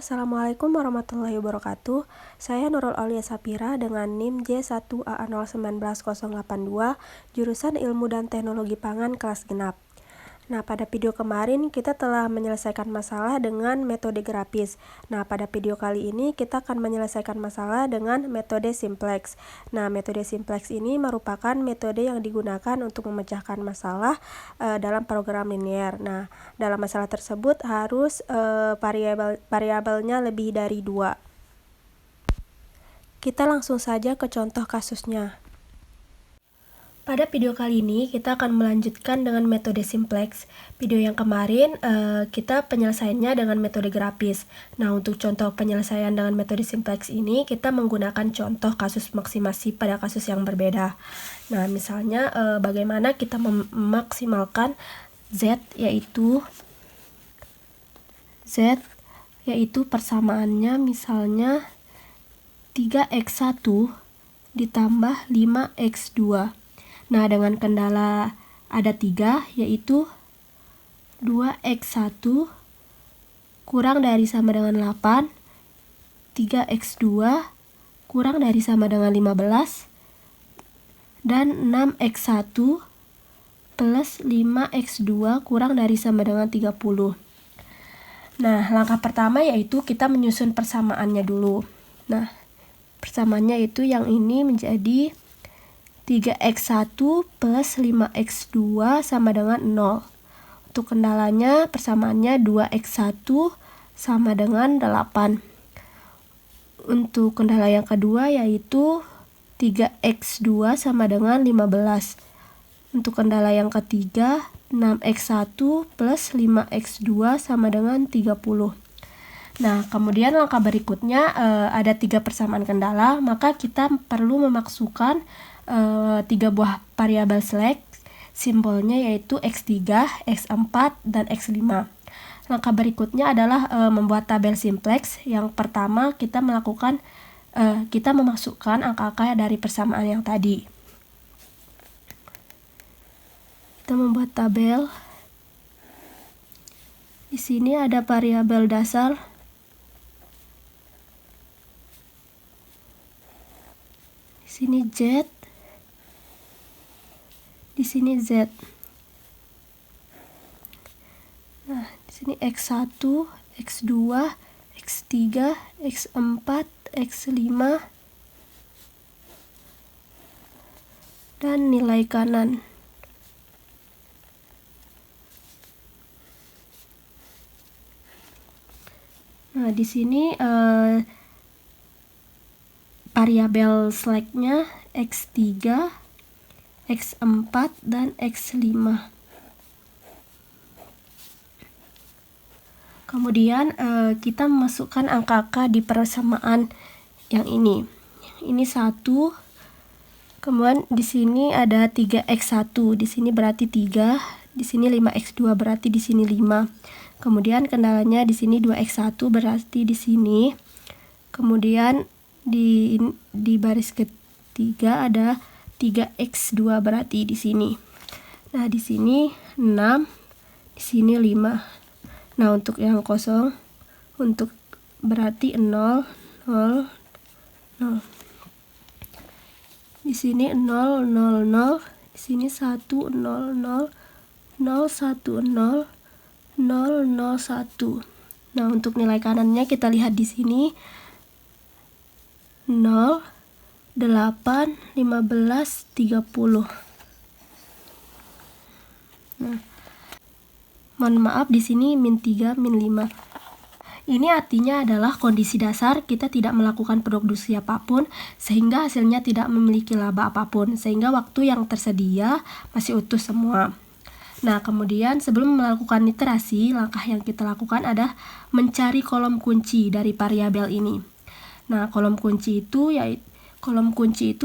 Assalamualaikum warahmatullahi wabarakatuh. Saya Nurul Aulia Sapira dengan NIM J1AA019082, jurusan Ilmu dan Teknologi Pangan kelas genap. Nah, pada video kemarin kita telah menyelesaikan masalah dengan metode grafis. Nah, pada video kali ini kita akan menyelesaikan masalah dengan metode simplex. Nah, metode simplex ini merupakan metode yang digunakan untuk memecahkan masalah dalam program linear. Nah, dalam masalah tersebut harus variabelnya lebih dari 2. Kita langsung saja ke contoh kasusnya. Pada video kali ini kita akan melanjutkan dengan metode simplex. Video yang kemarin kita penyelesaiannya dengan metode grafis. Nah, untuk contoh penyelesaian dengan metode simplex ini kita menggunakan contoh kasus maksimasi pada kasus yang berbeda. Nah, misalnya bagaimana kita memaksimalkan Z yaitu persamaannya misalnya 3x1 ditambah 5x2. Nah, dengan kendala ada 3, yaitu 2x1 kurang dari sama dengan 8, 3x2 kurang dari sama dengan 15, dan 6x1 plus 5x2 kurang dari sama dengan 30. Nah, langkah pertama yaitu kita menyusun persamaannya dulu. Nah, persamaannya itu yang ini menjadi 3x1 plus 5x2 sama dengan 0. Untuk kendalanya persamaannya 2x1 sama dengan 8. Untuk kendala yang kedua yaitu 3x2 sama dengan 15. Untuk kendala yang ketiga 6x1 plus 5x2 sama dengan 30. Nah, kemudian langkah berikutnya ada 3 persamaan kendala, maka kita perlu memasukkan 3 buah variabel select, simbolnya yaitu x3, x4, dan x5. Langkah berikutnya adalah membuat tabel simplex. Yang pertama kita memasukkan angka-angka dari persamaan yang tadi. Kita membuat tabel. Di sini ada variabel dasar. Di sini Z. Di sini Z. Nah, di sini X1, X2, X3, X4, X5, dan nilai kanan. Nah, di sini variabel select-nya X3, X4, dan X5. Kemudian kita memasukkan angka-angka di persamaan yang ini. Ini 1. Kemudian di sini ada 3x1, di sini berarti 3, di sini 5x2 berarti di sini 5. Kemudian kendalanya di sini 2x1 berarti di sini. Kemudian di baris ketiga ada 3x2 berarti di sini. Nah, di sini 6, di sini 5. Nah, untuk yang kosong untuk berarti 0, 0, 0. Di sini 0, 0, 0, di sini 1, 0, 0, 0, 1, 0, 0, 0, 1. Nah, untuk nilai kanannya kita lihat di sini 0, 8, 15, 30. Nah, mohon maaf di sini min 3, min 5. Ini artinya adalah kondisi dasar kita tidak melakukan produksi apapun sehingga hasilnya tidak memiliki laba apapun, sehingga waktu yang tersedia masih utuh semua. Nah, kemudian sebelum melakukan iterasi, langkah yang kita lakukan adalah mencari kolom kunci dari variabel ini. Nah, kolom kunci itu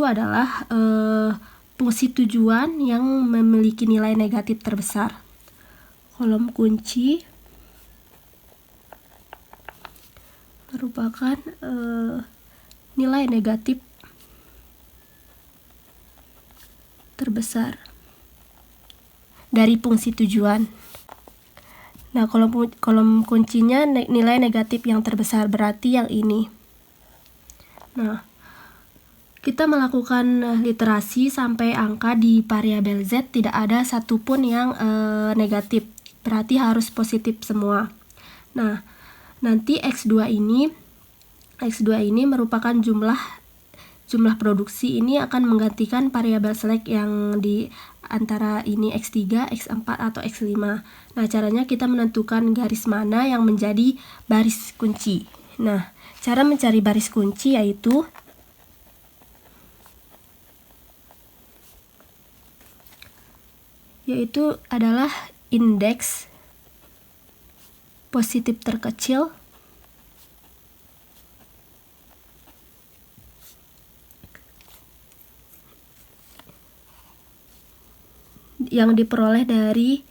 adalah fungsi tujuan yang memiliki nilai negatif terbesar. Kolom kunci merupakan nilai negatif terbesar dari fungsi tujuan. Nah, kolom kuncinya nilai negatif yang terbesar, berarti yang ini. Nah, kita melakukan literasi sampai angka di variabel Z tidak ada satupun yang negatif, berarti harus positif semua. Nah, nanti X2 ini merupakan jumlah produksi, ini akan menggantikan variabel select yang di antara ini X3, X4, atau X5. Nah, caranya kita menentukan garis mana yang menjadi baris kunci. Nah, cara mencari baris kunci yaitu adalah indeks positif terkecil yang diperoleh dari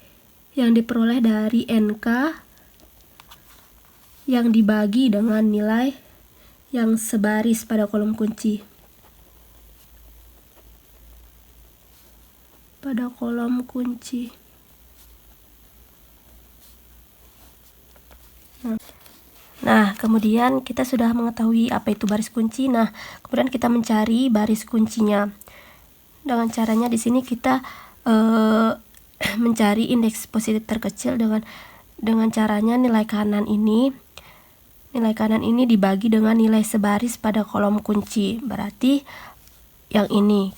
NK yang dibagi dengan nilai yang sebaris pada kolom kunci. Nah, kemudian kita sudah mengetahui apa itu baris kunci. Nah, kemudian kita mencari baris kuncinya. Dengan caranya di sini kita mencari indeks positif terkecil dengan caranya nilai kanan ini dibagi dengan nilai sebaris pada kolom kunci. Berarti yang ini.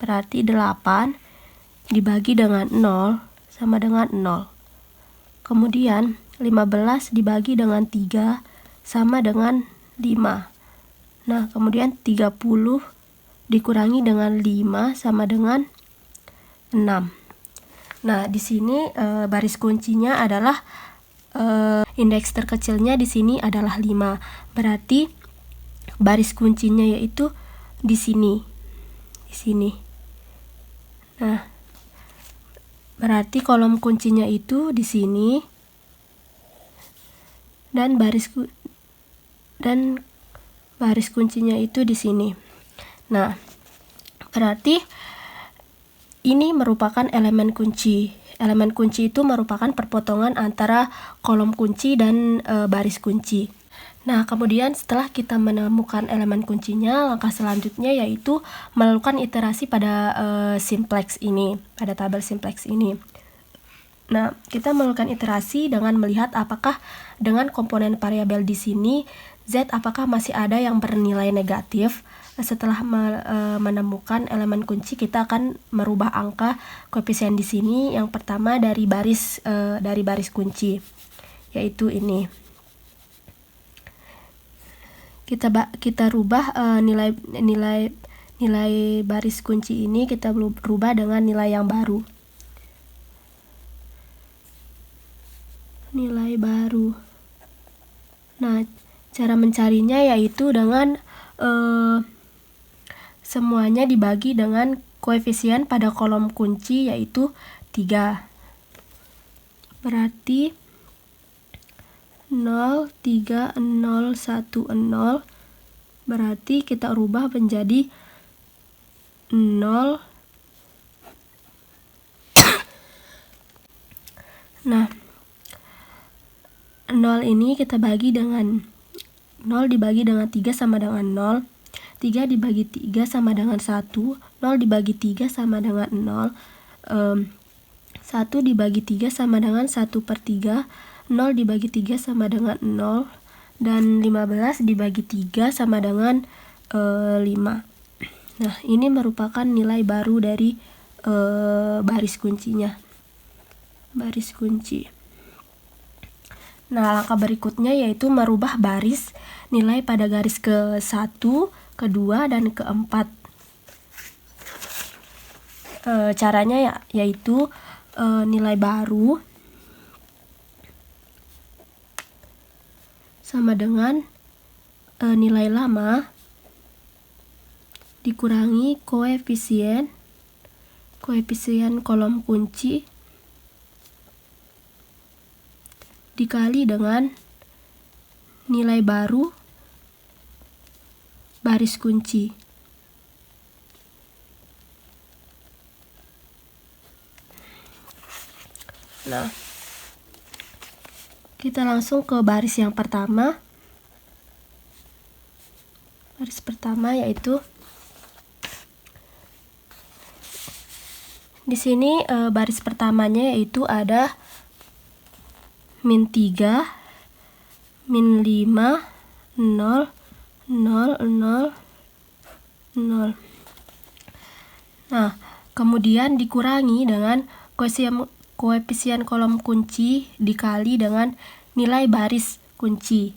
Berarti 8 dibagi dengan 0 sama dengan 0. Kemudian 15 dibagi dengan 3 sama dengan 5. Nah, kemudian 30 dikurangi dengan 5 sama dengan 6. Nah, di sini baris kuncinya adalah indeks terkecilnya di sini adalah 5. Berarti baris kuncinya yaitu di sini. Nah, berarti kolom kuncinya itu di sini dan baris kuncinya itu di sini. Nah, berarti ini merupakan elemen kunci. Elemen kunci itu merupakan perpotongan antara kolom kunci dan baris kunci. Nah, kemudian setelah kita menemukan elemen kuncinya, langkah selanjutnya yaitu melakukan iterasi pada simplex ini, pada tabel simplex ini. Nah, kita melakukan iterasi dengan melihat apakah dengan komponen variabel di sini Z apakah masih ada yang bernilai negatif. Setelah menemukan elemen kunci, kita akan merubah angka koefisien di sini. Yang pertama dari baris kunci, yaitu ini. Kita rubah nilai baris kunci ini, kita rubah dengan nilai yang baru. Nah, cara mencarinya yaitu dengan semuanya dibagi dengan koefisien pada kolom kunci yaitu 3. Berarti 0, 3, 0, 1, 0. Berarti kita rubah menjadi 0. Nah, 0 ini kita bagi dengan 0 dibagi dengan 3 sama dengan 0. 3 dibagi 3 sama dengan 1. 0 dibagi 3 sama dengan 0. 1 dibagi 3 sama dengan 1/3. 0 dibagi 3 sama dengan 0. Dan 15 dibagi 3 sama dengan 5. Nah, ini merupakan nilai baru dari baris kuncinya. Baris kunci. Nah, langkah berikutnya yaitu merubah baris nilai pada garis ke-1, ke-2, dan ke-4. Caranya yaitu nilai baru sama dengan nilai lama dikurangi koefisien kolom kunci dikali dengan nilai baru baris kunci. Nah, Kita langsung ke baris yang pertama. Baris pertama yaitu di sini baris pertamanya yaitu ada min 3, min 5, 0, 0, 0, 0. Nah, kemudian dikurangi dengan koefisien kolom kunci dikali dengan nilai baris kunci.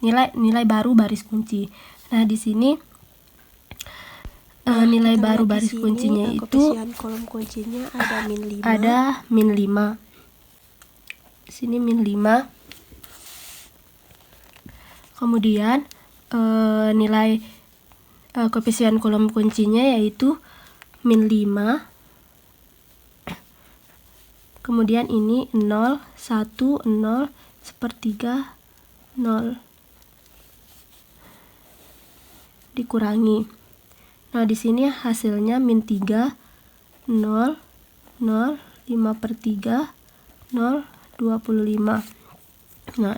Nilai baru baris kunci. Nah, di sini nilai baru baris kuncinya itu koefisien kolom kuncinya ada min 5. Ada min 5. Di sini min 5. Kemudian nilai koefisien kolom kuncinya yaitu min 5. Kemudian ini 0, 1, 0, sepertiga, 0. Dikurangi. Nah, di sini hasilnya min 3, 0, 0, 5/3, 0, 25. Nah,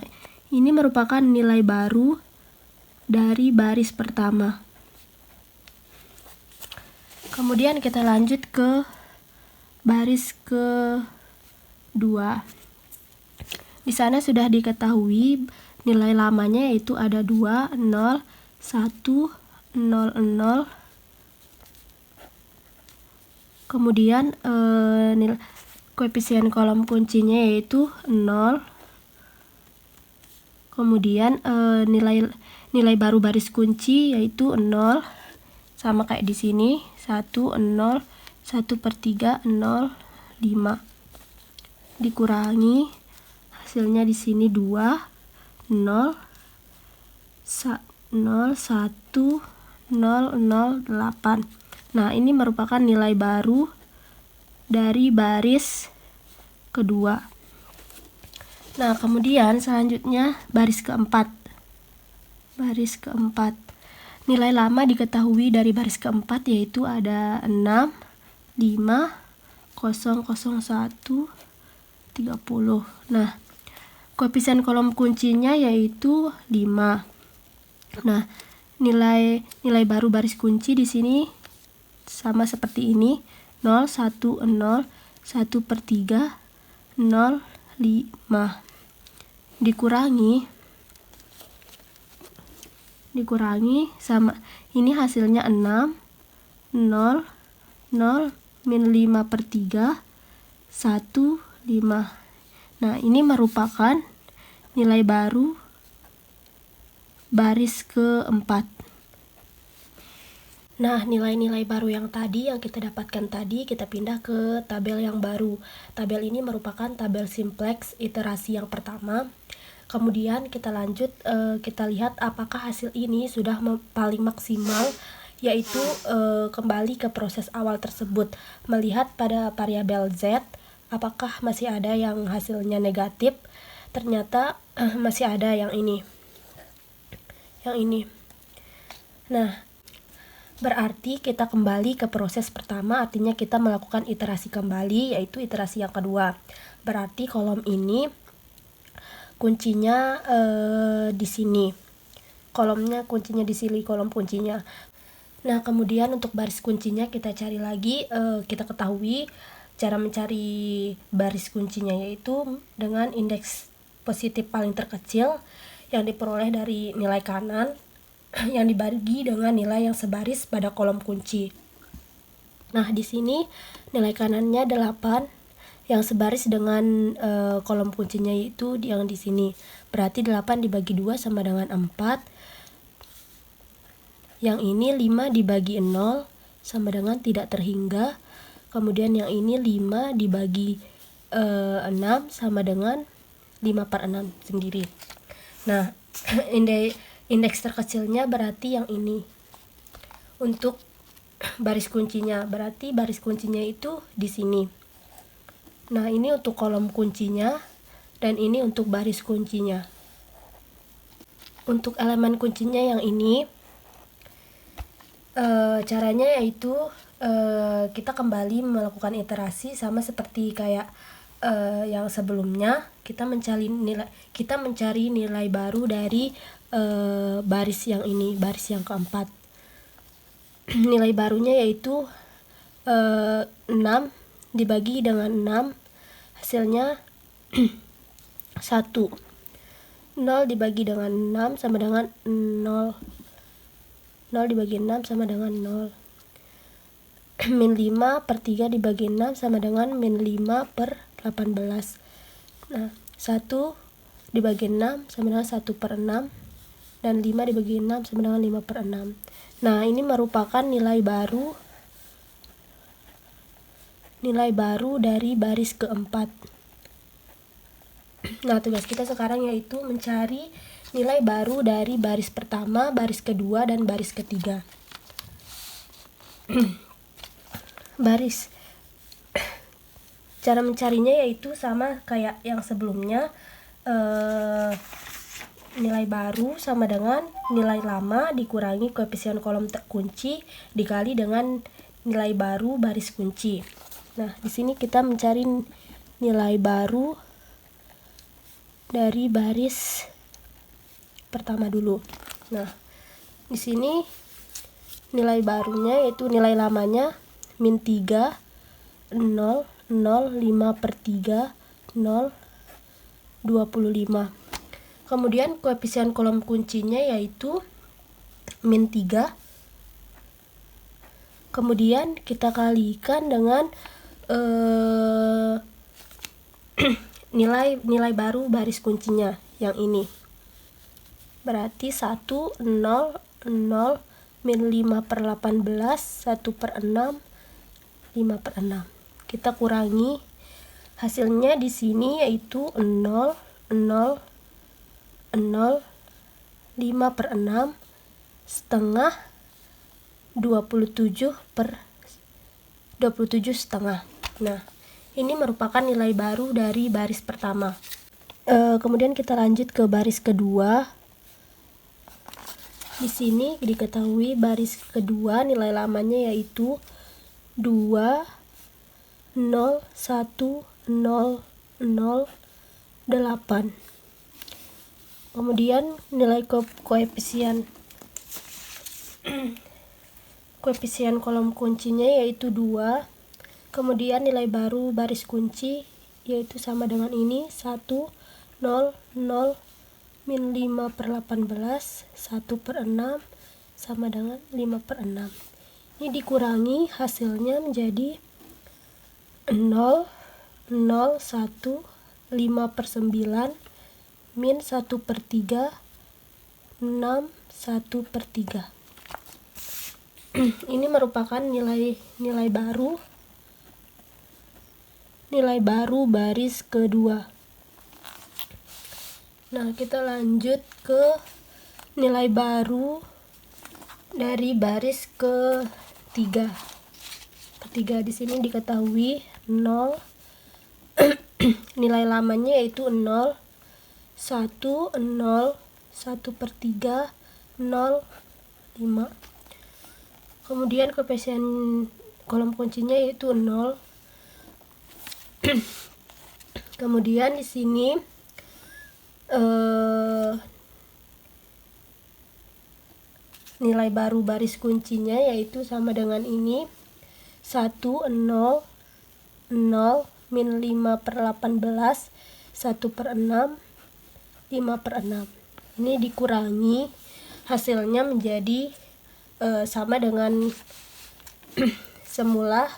ini merupakan nilai baru dari baris pertama. Kemudian kita lanjut ke baris kedua. Di sana sudah diketahui nilai lamanya yaitu ada 2, 0, 1, 0, 0. Kemudian koefisien kolom kuncinya yaitu 0. Kemudian nilai baru baris kunci yaitu 0. Sama kayak di sini, 1, 0, 1/3, 0, 5. Dikurangi, hasilnya di sini 2, 0, 0, 1, 0, 0, 8. Nah, ini merupakan nilai baru dari baris kedua. Nah, kemudian selanjutnya baris keempat. Baris keempat. Nilai lama diketahui dari baris keempat yaitu ada 6, 5, 0, 0, 1, 30. Nah, koefisien kolom kuncinya yaitu 5. Nah, nilai baru baris kunci di sini sama seperti ini, 0, 1, 0, 1/3, 0, 5. Dikurangi sama ini hasilnya 6, 0, 0, min 5/3, 1, 5. Nah, ini merupakan nilai baru baris keempat. Nah, nilai-nilai baru yang kita dapatkan tadi, kita pindah ke tabel yang baru. Tabel ini merupakan tabel simplex iterasi yang pertama. Kemudian kita lanjut, kita lihat apakah hasil ini sudah paling maksimal, yaitu kembali ke proses awal tersebut. Melihat pada variabel Z, apakah masih ada yang hasilnya negatif. Ternyata masih ada yang ini. Nah, berarti kita kembali ke proses pertama, artinya kita melakukan iterasi kembali, yaitu iterasi yang kedua. Berarti kolom ini kuncinya di sini. Kuncinya di sini, kolom kuncinya. Nah, kemudian untuk baris kuncinya kita cari lagi, kita ketahui cara mencari baris kuncinya yaitu dengan indeks positif paling terkecil yang diperoleh dari nilai kanan yang dibagi dengan nilai yang sebaris pada kolom kunci. Nah, di sini nilai kanannya 8 yang sebaris dengan kolom kuncinya yaitu yang di sini. Berarti 8 dibagi 2 sama dengan 4. Yang ini 5 dibagi 0 sama dengan tidak terhingga. Kemudian yang ini 5 dibagi 6 sama dengan 5/6 sendiri. Nah, indeks terkecilnya berarti yang ini. Untuk baris kuncinya, berarti baris kuncinya itu di sini. Nah, ini untuk kolom kuncinya dan ini untuk baris kuncinya. Untuk elemen kuncinya yang ini, caranya yaitu kita kembali melakukan iterasi sama seperti kayak yang sebelumnya kita mencari nilai baru dari baris yang ini, baris yang keempat. Nilai barunya yaitu 6 dibagi dengan 6, hasilnya 1. 0 dibagi dengan 6 sama dengan 0. 0 dibagi 6 sama dengan 0. Min 5 per 3 dibagi 6 sama dengan min 5 per 18. Nah, 1 dibagi 6 sama dengan 1 per 6. Dan 5 dibagi 6 sama dengan 5 per 6. Nah, ini merupakan nilai baru dari baris keempat. Nah, tugas kita sekarang yaitu mencari nilai baru dari baris pertama, baris kedua, dan baris ketiga. Cara mencarinya yaitu sama kayak yang sebelumnya, nilai baru sama dengan nilai lama dikurangi koefisien kolom terkunci dikali dengan nilai baru baris kunci. Nah, di sini kita mencari nilai baru dari baris pertama dulu. Nah, di sini nilai barunya yaitu nilai lamanya min 3, 0, 0, 5 per 3, 0, 25. Kemudian koefisien kolom kuncinya yaitu min 3. Kemudian kita kalikan dengan nilai baru baris kuncinya yang ini. Berarti 1, 0, 0, min 5 per 18, 1 per 6, 5 per 6. Kita kurangi, hasilnya di sini yaitu 0, 0, 0, 5 per 6, setengah 27 per 27 setengah. Nah, ini merupakan nilai baru dari baris pertama. Kemudian kita lanjut ke baris kedua. Di sini diketahui baris kedua nilai lamanya yaitu 2, 0, 1, 0, 0, 8. Kemudian nilai koefisien kolom kuncinya yaitu 2. Kemudian nilai baru baris kunci yaitu sama dengan ini, 1, 0, 0, min 5 per 18, 1 per 6 sama dengan 5 per 6. Ini dikurangi, hasilnya menjadi 0, 0, 1, 5 per 9, min 1 per 3, 6, 1 per 3. Ini merupakan nilai baru baris kedua. Nah, kita lanjut ke nilai baru dari baris ketiga. Di sini diketahui 0, nilai lamanya yaitu 0, 1, 0, 1 per 3, 0, 5. Kemudian koefisien kolom kuncinya yaitu 0. Kemudian di sini nilai baru baris kuncinya yaitu sama dengan ini, 1, 0, 0, min 5 per 18, 1 per 6, 5 per 6. Ini dikurangi, hasilnya menjadi sama dengan semula,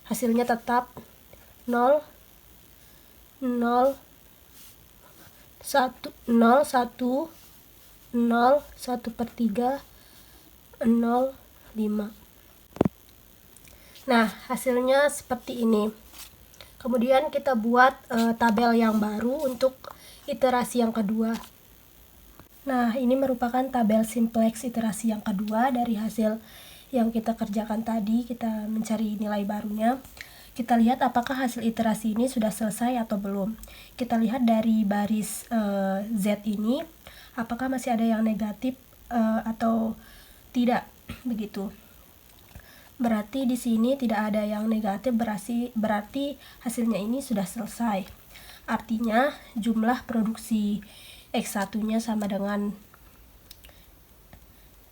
hasilnya tetap 0, 0, 1, 0, 1, 0, 1 per 3, 0, 5. Nah, hasilnya seperti ini. Kemudian kita buat tabel yang baru untuk iterasi yang kedua. Nah, ini merupakan tabel simplex iterasi yang kedua dari hasil yang kita kerjakan tadi. Kita mencari nilai barunya. Kita lihat apakah hasil iterasi ini sudah selesai atau belum. Kita lihat dari baris Z ini, apakah masih ada yang negatif atau tidak, begitu. berarti di sini tidak ada yang negatif, berarti hasilnya ini sudah selesai. Artinya jumlah produksi X1-nya sama dengan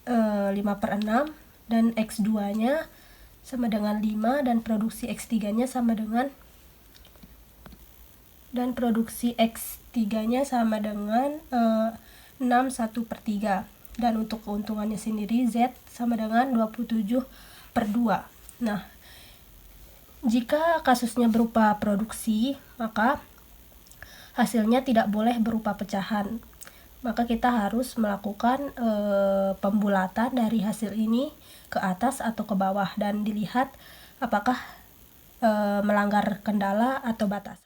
5/6 dan X2-nya sama dengan 5 dan produksi X3-nya sama dengan 6/1/3 dan untuk keuntungannya sendiri Z sama dengan 27/2. Nah, jika kasusnya berupa produksi, maka hasilnya tidak boleh berupa pecahan. Maka kita harus melakukan pembulatan dari hasil ini ke atas atau ke bawah dan dilihat apakah melanggar kendala atau batas.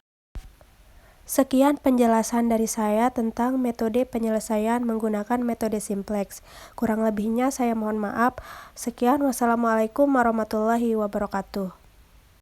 Sekian penjelasan dari saya tentang metode penyelesaian menggunakan metode simplex. Kurang lebihnya saya mohon maaf. Sekian, wassalamualaikum warahmatullahi wabarakatuh.